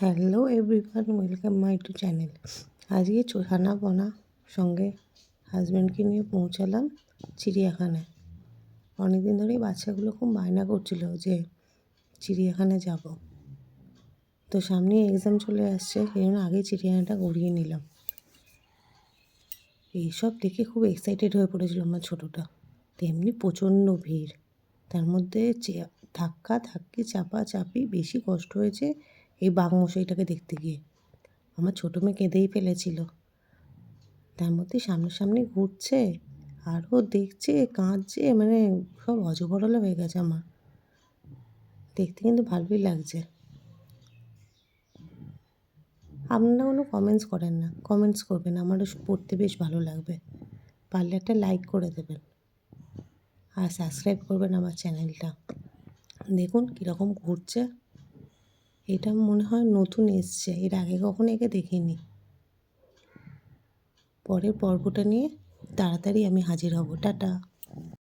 Hello everyone, welcome my to channel. আজকে ছানা পোনা সঙ্গে হাজব্যান্ডকে নিয়ে পৌঁছালাম চিড়িয়াখানায়। অনেকদিন ধরেই বাচ্চাগুলো খুব বায়না করছিল যে চিড়িয়াখানায় যাব। তো সামনে এক্সাম চলে আসছে, সেই জন্য আগেই চিড়িয়াখানাটা ঘুরিয়ে নিলাম। এইসব দেখে খুব এক্সাইটেড হয়ে পড়েছিল আমার ছোটোটা। তেমনি প্রচণ্ড ভিড়, তার মধ্যে ধাক্কা ধাক্কি চাপাচাপি, বেশি কষ্ট হয়েছে এই বাঘমশাইটাকে দেখতে গিয়ে। আমার ছোটো মেয়ে কেঁদেই ফেলেছিল। তার মধ্যে সামনাসামনি ঘুরছে আর ও দেখছে, কাঁদছে, মানে সব অজগরলা হয়ে গেছে আমার। দেখতে কিন্তু ভালোই লাগছে। আপনারা কোনো কমেন্টস করেন না, কমেন্টস করবেন, আমারও পড়তে বেশ ভালো লাগবে। পারলে একটা লাইক করে দেবেন আর সাবস্ক্রাইব করবেন আমার চ্যানেলটা। দেখুন কীরকম ঘুরছে। এটা মনে হয় নতুন এসছে, এর আগে কখনো একে দেখিনি। পরের পর্বটা নিয়ে তাড়াতাড়ি আমি হাজির হব। টাটা।